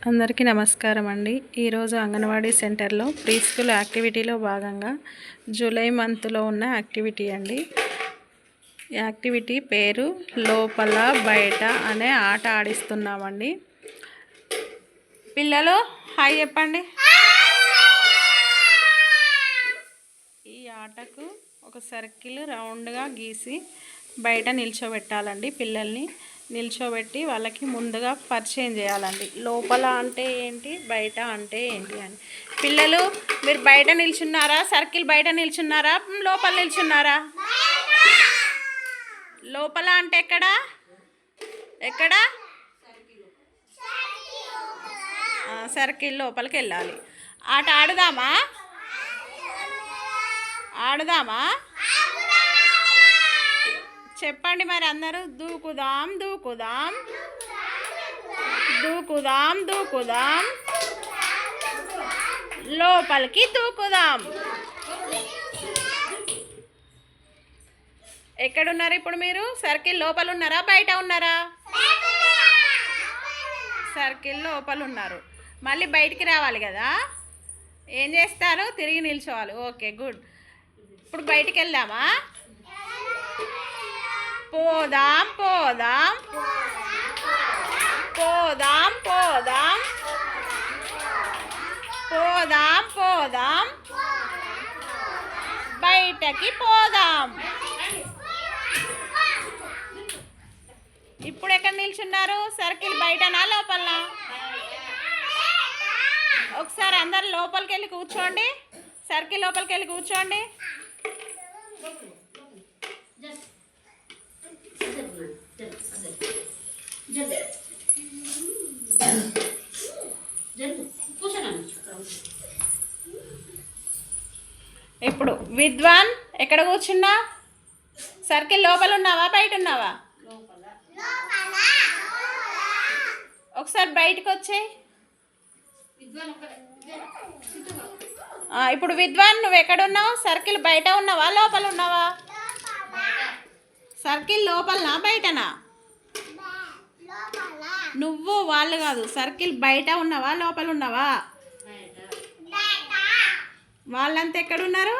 అందరికీ నమస్కారం అండి. ఈరోజు అంగన్వాడీ సెంటర్లో ప్రీ స్కూల్ యాక్టివిటీలో భాగంగా జూలై మంత్లో ఉన్న యాక్టివిటీ అండి. యాక్టివిటీ పేరు లోపల బయట అనే ఆట ఆడిస్తున్నామండి. పిల్లలు హాయ్ చెప్పండి. ఈ ఆటకు ఒక సర్కిల్ రౌండ్గా గీసి బయట నిల్చోబెట్టాలండి. పిల్లల్ని నిల్చోబెట్టి వాళ్ళకి ముందుగా పరిచయం చేయాలండి. లోపల అంటే ఏంటి, బయట అంటే ఏంటి అని. పిల్లలు మీరు బయట నిల్చున్నారా, సర్కిల్ బయట నిల్చున్నారా, లోపల నిల్చున్నారా? లోపల అంటే ఎక్కడ ఎక్కడ? సర్కిల్ లోపలికి వెళ్ళాలి. ఆట ఆడుదామా? ఆడుదామా? చెప్పండి మరి అందరూ. దూకుదాం దూకుదాం దూకుదాం దూకుదాం లోపలికి దూకుదాం. ఎక్కడున్నారు ఇప్పుడు మీరు? సర్కిల్ లోపల ఉన్నారా, బయట ఉన్నారా? సర్కిల్ లోపల ఉన్నారు. మళ్ళీ బయటికి రావాలి కదా. ఏం చేస్తారు? తిరిగి నిల్చోవాలి. Okay, good. ఇప్పుడు బయటికి వెళ్దామా? పోదాం పోదాం పోదాం పోదాం పోదాం పోదాం బయటకి పోదాం. ఇప్పుడు ఎక్కడ నిల్చున్నారు? సర్కిల్ బయటనా లోపలనా? ఒకసారి అందరు లోపలికి వెళ్ళి కూర్చోండి. సర్కిల్ లోపలికి వెళ్ళి కూర్చోండి. ఇప్పుడు విద్వాన్ ఎక్కడ కూర్చున్నా? సర్కిల్ లోపల ఉన్నావా, బయట ఉన్నావా? ఒకసారి బయటకు వచ్చేయి. ఇప్పుడు విద్వాన్ నువ్వు ఎక్కడున్నావు? సర్కిల్ బయట ఉన్నావా, లోపల ఉన్నావా? సర్కిల్ లోపలనా బయటనా? నువ్వు వాళ్ళు కాదు. సర్కిల్ బయట ఉన్నావా, లోపల ఉన్నావా? వాళ్ళంతా ఎక్కడున్నారు?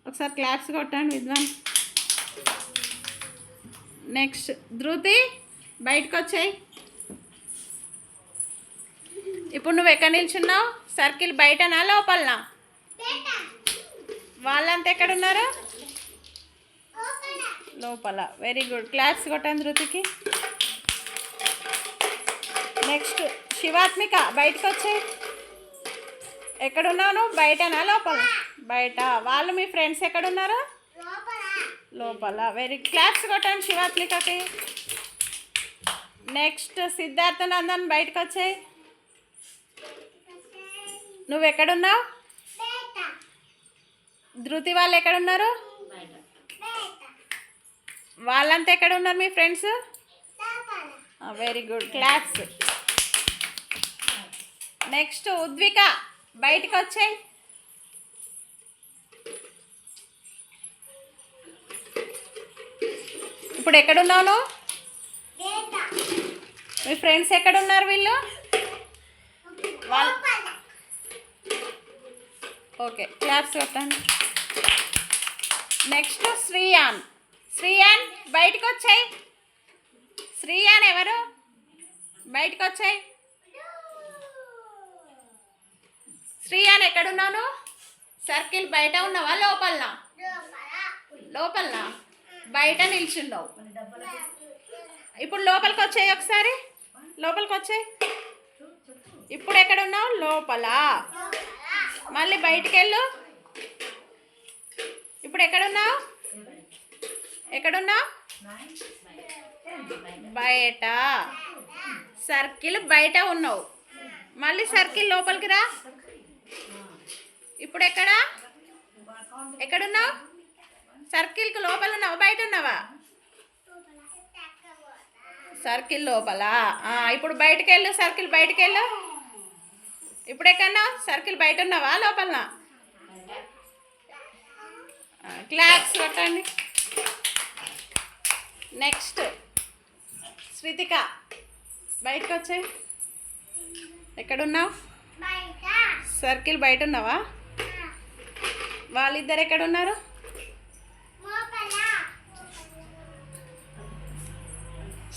ఒకసారి క్లాప్స్ కొట్టండి విద్వాన్. నెక్స్ట్ ధృతి బయటకు వచ్చాయి. ఇప్పుడు నువ్వు ఎక్కడ నిల్చున్నావు? సర్కిల్ బయటనా లోపలనా? వాళ్ళంతా ఎక్కడున్నారు? లోపల. Very good. క్లాప్స్ కొట్టండి ధృతికి. నెక్స్ట్ శివాత్మిక బయటకు వచ్చాయి. ఎక్కడున్నావు నువ్వు? బయటనా లోపల? బయట. వాళ్ళు మీ ఫ్రెండ్స్ ఎక్కడున్నారు? లోపల. వెరీ. క్లాప్స్ కొట్టండి శివాత్మికకి. నెక్స్ట్ సిద్ధార్థ నందన్ బయటకు వచ్చాయి. నువ్వు ఎక్కడున్నావు? ధృతి వాళ్ళు ఎక్కడున్నారు? వాళ్ళంతా ఎక్కడ ఉన్నారు మీ friends? Very good. Claps. Next Udvika బయటకు వచ్చాయి. ఇప్పుడు ఎక్కడున్నావు? మీ ఫ్రెండ్స్ ఎక్కడున్నారు? వీళ్ళు ఓకే, క్లాప్స్ కొట్టండి. నెక్స్ట్ శ్రీయాన్. శ్రీయాన్ బయటకు వచ్చాయి. శ్రీయాన్ ఎవరు? బయటకు వచ్చాయి. శ్రీయాన్ ఎక్కడున్నాను? సర్కిల్ బయట ఉన్నావా, లోపలనా? లోపలనా? బయట నిల్చున్నావు. ఇప్పుడు లోపలికి వచ్చాయి. ఒకసారి లోపలికి వచ్చాయి. ఇప్పుడు ఎక్కడున్నావు? లోపల. మళ్ళీ బయటికి వెళ్ళు. ఇప్పుడు ఎక్కడున్నావు? ఎక్కడున్నావు? బయట. సర్కిల్ బయట ఉన్నావు. మళ్ళీ సర్కిల్ లోపలికి రా. ఇప్పుడు ఎక్కడున్నావు? సర్కిల్కి లోపల ఉన్నావా, బయట ఉన్నావా? సర్కిల్ లోపల. ఇప్పుడు బయటకు వెళ్ళు. సర్కిల్ బయటకు వెళ్ళు. ఇప్పుడు ఎక్కడన్నా? సర్కిల్ బయట ఉన్నావా, లోపలనా? క్లాప్స్ కొట్టండి. నెక్స్ట్ శ్రీతిక బయటకు వచ్చాయి. ఎక్కడున్నావు? సర్కిల్ బయట ఉన్నావా? వాళ్ళిద్దరు ఎక్కడున్నారు?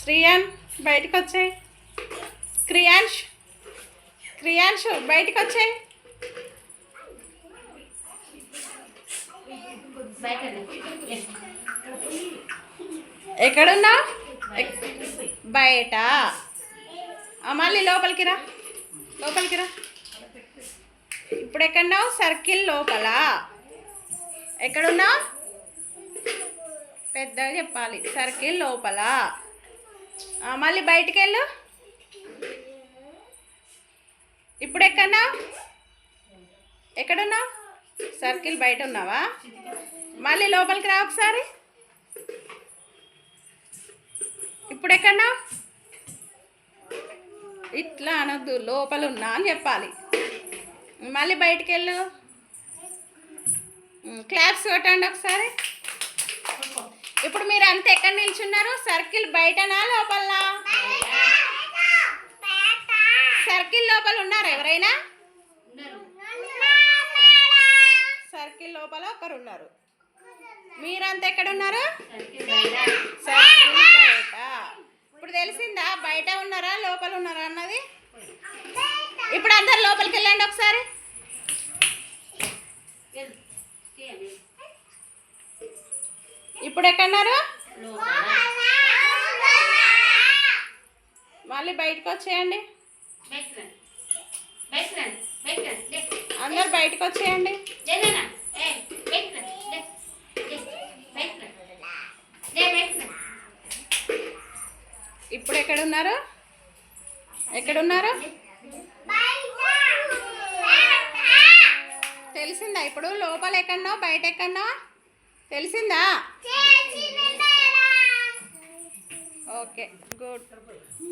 శ్రీయాన్ బయటకు వచ్చాయి. క్రియాంశు బయటకు వచ్చాయి. ఎక్కడున్నావు? బయట. మళ్ళీ లోపలికి రా. ఇప్పుడు ఎక్కడున్నావు? సర్కిల్ లోపల. ఎక్కడున్నావు? పెద్దగా చెప్పాలి. సర్కిల్ లోపల. మళ్ళీ బయటికి వెళ్ళు. ఇప్పుడు ఎక్కడున్నావు? సర్కిల్ బయట ఉన్నావా? మళ్ళీ లోపలికి రా ఒకసారి. ఇప్పుడు ఎక్కడున్నావు? ఇట్లా అనొద్దు, లోపల ఉన్నా అని చెప్పాలి. మళ్ళీ బయటికి వెళ్ళు. క్లాప్స్ కొట్టండి ఒకసారి. ఇప్పుడు మీరు అంతా ఎక్కడ నిల్చున్నారు? సర్కిల్ బయటనా లోపలనా? సర్కిల్ లోపల ఉన్నారా ఎవరైనా? సర్కిల్ లోపల ఒకరు ఉన్నారు. మీరంతా ఎక్కడ ఉన్నారు? సర్కిల్ బయట. ఇప్పుడు తెలిసిందా బయట ఉన్నారా లోపల ఉన్నారా అన్నది? ఇప్పుడు అందరు లోపలికి వెళ్ళండి ఒకసారి. ఇప్పుడు ఎక్కడున్నారు? మళ్ళీ బయటకు వచ్చేయండి. అందరు బయటకు వచ్చేయండి. ఇప్పుడు ఎక్కడున్నారు? తెలిసిందా? ఇప్పుడు లోపల ఎక్కడో బయట ఎక్కడో తెలిసిందా? Okay, good.